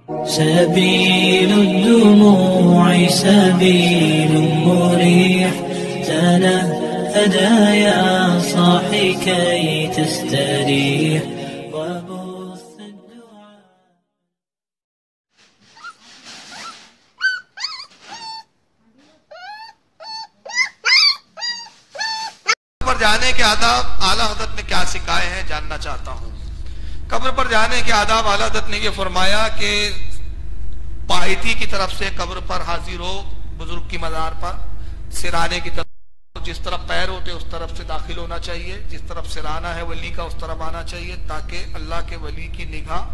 سبيل الدموع سبيل مريح تنهد يا صاحي كي تستريح وبث الدعاء. پر جانے کے آداب اعلیٰ حضرت نے کیا سکھائے ہیں جاننا چاہتا ہوں. قبر پر جانے کے آداب اعلیٰ حضرت نے یہ فرمایا کہ پائیتی کی طرف سے قبر پر حاضر ہو، بزرگ کی مزار پر سرانے کی طرف، جس طرف پیر ہوتے اس طرف سے داخل ہونا چاہیے، جس طرف سرانا ہے ولی کا اس طرف آنا چاہیے، تاکہ اللہ کے ولی کی نگاہ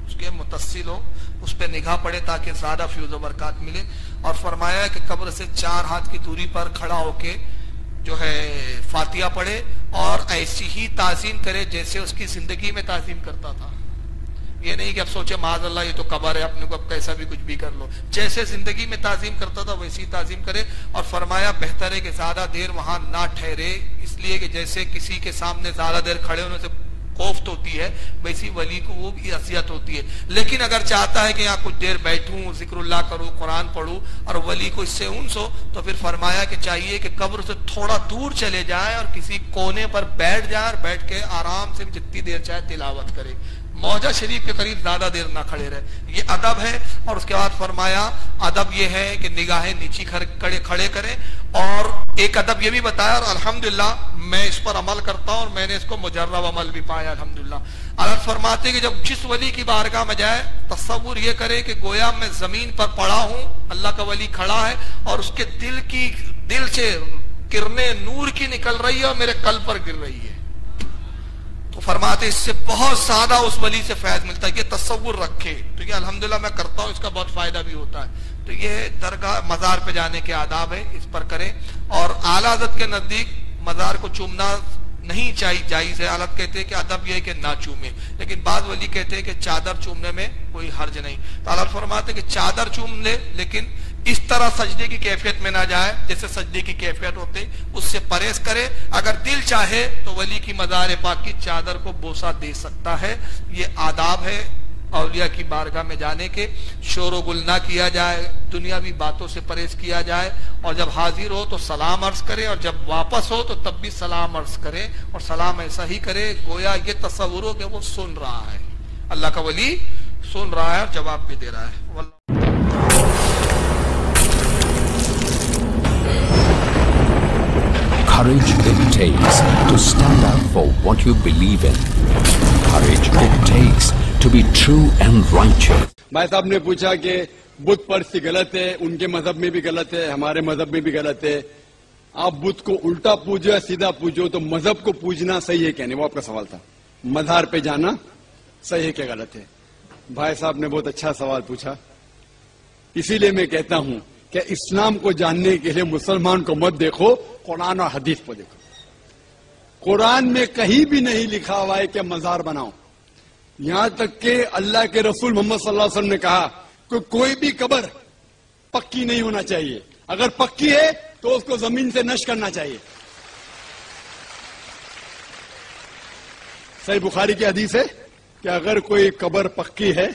اس کے متصل ہو، اس پہ نگاہ پڑے تاکہ زیادہ فیض و برکات ملے. اور فرمایا کہ قبر سے 4 ہاتھ کی دوری پر کھڑا ہو کے جو ہے فاتحہ پڑھے اور ایسی ہی تعظیم کرے جیسے اس کی زندگی میں تعظیم کرتا تھا. یہ نہیں کہ اب سوچے معاذ اللہ یہ تو قبر ہے اپنے کو اب کیسا بھی کچھ بھی کر لو، جیسے زندگی میں تعظیم کرتا تھا ویسی تعظیم کرے. اور فرمایا بہتر ہے کہ زیادہ دیر وہاں نہ ٹھہرے، اس لیے کہ جیسے کسی کے سامنے زیادہ دیر کھڑے ہونے سے کوفت ہوتی ہے ویسی ولی کو وہ بھی اذیت ہوتی ہے. لیکن اگر چاہتا ہے کہ یہاں کچھ دیر بیٹھوں، ذکر اللہ کروں، قرآن پڑھوں اور ولی کو اس سے انس ہو، تو پھر فرمایا کہ چاہیے کہ قبر سے تھوڑا دور چلے جائے اور کسی کونے پر بیٹھ جائے اور بیٹھ کے آرام سے جتنی دیر چاہے تلاوت کرے، موجہ شریف کے قریب زیادہ دیر نہ کھڑے رہے. یہ ادب ہے. اور اس کے بعد فرمایا ادب یہ ہے کہ نگاہیں نیچی کھڑے کریں. اور ایک ادب یہ بھی بتایا اور الحمدللہ میں اس پر عمل کرتا ہوں اور میں نے اس کو مجرب عمل بھی پایا الحمدللہ. اللہ فرماتے کہ جب جس ولی کی بارگاہ میں جائے تصور یہ کرے کہ گویا میں زمین پر پڑا ہوں، اللہ کا ولی کھڑا ہے اور اس کے دل سے کرنیں نور کی نکل رہی ہے اور میرے قلب پر گر رہی ہے. تو فرماتے اس سے بہت زیادہ اس ولی سے فیض ملتا ہے. یہ تصور رکھے تو یہ الحمدللہ میں کرتا ہوں، اس کا بہت فائدہ بھی ہوتا ہے. تو یہ درگاہ مزار پہ جانے کے آداب ہے، اس پر کریں. اور اعلیٰ حضرت کے نزدیک مزار کو چومنا نہیں چاہیے، جائز ہے. اعلیٰ کہتے ہیں کہ ادب یہ ہے کہ نہ چومے، لیکن بعض ولی کہتے ہیں کہ چادر چومنے میں کوئی حرج نہیں. تو اعلیٰ فرماتے ہیں کہ چادر چوم لے لیکن اس طرح سجدے کی کیفیت میں نہ جائے جیسے سجدے کی کیفیت ہوتے، اس سے پرہیز کرے. اگر دل چاہے تو ولی کی مزار پاک کی چادر کو بوسہ دے سکتا ہے. یہ آداب ہے اولیاء کی بارگاہ میں جانے کے. شور و گل نہ کیا جائے، دنیاوی باتوں سے پرہیز کیا جائے. اور جب حاضر ہو تو سلام عرض کرے اور جب واپس ہو تو تب بھی سلام عرض کرے. اور سلام ایسا ہی کرے گویا یہ تصور ہو کہ وہ سن رہا ہے، اللہ کا ولی سن رہا ہے اور جواب بھی دے رہا ہے. Courage it takes to stand up for what you believe in. Courage it takes to be true and righteous. بھائی صاحب نے پوچھا کہ بت پرستی غلط ہے، ان کے مذہب میں بھی غلط ہے، ہمارے مذہب میں بھی غلط ہے. آپ بت کو الٹا پوجو یا سیدھا پوجو، تو مذہب کو پوجنا صحیح ہے کیا نہیں، وہ آپ کا سوال تھا. مزار پہ جانا صحیح ہے کیا غلط ہے؟ بھائی صاحب نے بہت اچھا سوال پوچھا. اسی لیے میں کہتا ہوں کہ اسلام کو جاننے کے لیے مسلمان کو مت دیکھو، قرآن اور حدیث کو دیکھو. قرآن میں کہیں بھی نہیں لکھا ہوا ہے کہ مزار بناؤ. یہاں تک کہ اللہ کے رسول محمد صلی اللہ علیہ وسلم نے کہا کہ کوئی بھی قبر پکی نہیں ہونا چاہیے، اگر پکی ہے تو اس کو زمین سے نشر کرنا چاہیے. صحیح بخاری کی حدیث ہے کہ اگر کوئی قبر پکی ہے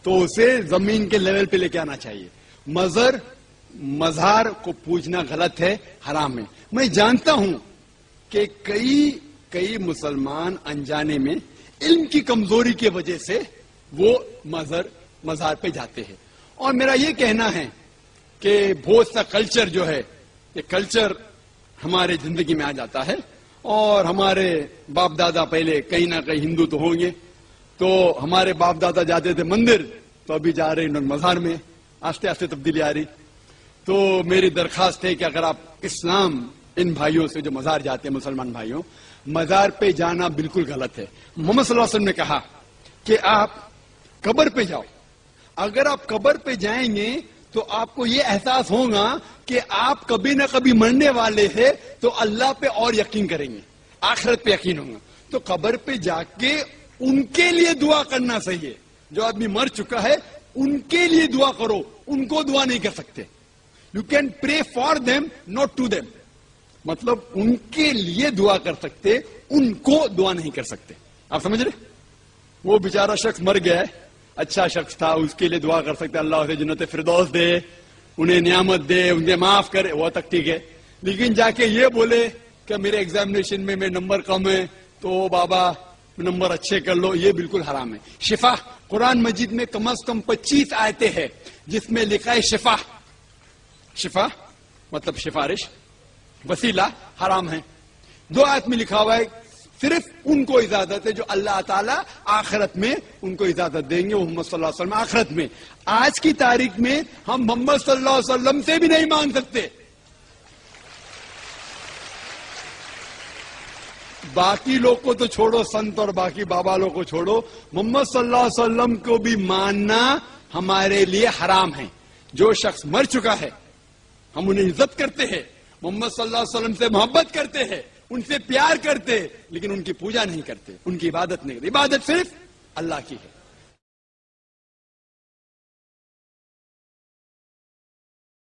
تو اسے زمین کے لیول پہ لے کے آنا چاہیے. مزار کو پوجنا غلط ہے، حرام ہے. میں جانتا ہوں کہ کئی مسلمان انجانے میں علم کی کمزوری کی وجہ سے وہ مزار پہ جاتے ہیں. اور میرا یہ کہنا ہے کہ بہت سا کلچر جو ہے، یہ کلچر ہمارے زندگی میں آ جاتا ہے. اور ہمارے باپ دادا پہلے کہیں نہ کہیں ہندو تو ہوں گے، تو ہمارے باپ دادا جاتے تھے مندر، تو ابھی جا رہے ہیں مزار میں. آہستہ آہستہ تبدیلی آ رہی. تو میری درخواست ہے کہ اگر آپ اسلام ان بھائیوں سے جو مزار جاتے ہیں، مسلمان بھائیوں، مزار پہ جانا بالکل غلط ہے. محمد صلی اللہ علیہ وسلم نے کہا کہ آپ قبر پہ جاؤ. اگر آپ قبر پہ جائیں گے تو آپ کو یہ احساس ہوگا کہ آپ کبھی نہ کبھی مرنے والے ہیں، تو اللہ پہ اور یقین کریں گے، آخرت پہ یقین ہوگا. تو قبر پہ جا کے ان کے لیے دعا کرنا صحیح ہے. جو آدمی مر چکا ہے ان کے لیے دعا کرو، ان کو دعا نہیں کر سکتے. You can pray for them not to them. مطلب ان کے لیے دعا کر سکتے، ان کو دعا نہیں کر سکتے. آپ سمجھ رہے؟ وہ بیچارہ شخص مر گیا ہے، اچھا شخص تھا، اس کے لیے دعا کر سکتے اللہ اسے جنت فردوس دے، انہیں نعمت دے، انہیں معاف کرے، وہ تک ٹھیک ہے. لیکن جا کے یہ بولے کہ میرے ایگزامینیشن میں نمبر کم ہے تو بابا نمبر اچھے کر لو، یہ بالکل حرام ہے. شفا قرآن مجید میں کم از کم 25 آیتیں ہیں جس میں لکھا ہے شفا. شفا مطلب سفارش، وسیلہ حرام ہے. 2 آیت میں لکھا ہوا ہے صرف ان کو اجازت ہے جو اللہ تعالیٰ آخرت میں ان کو اجازت دیں گے، محمد صلی اللہ علیہ وسلم آخرت میں. آج کی تاریخ میں ہم محمد صلی اللہ علیہ وسلم سے بھی نہیں مانگ سکتے. باقی لوگ کو تو چھوڑو، سنت اور باقی بابا لوگ کو چھوڑو، محمد صلی اللہ علیہ وسلم کو بھی ماننا ہمارے لیے حرام ہے. جو شخص مر چکا ہے ہم انہیں عزت کرتے ہیں، محمد صلی اللہ علیہ وسلم سے محبت کرتے ہیں، ان سے پیار کرتے، لیکن ان کی پوجا نہیں کرتے، ان کی عبادت نہیں کرتے. عبادت صرف اللہ کی ہے.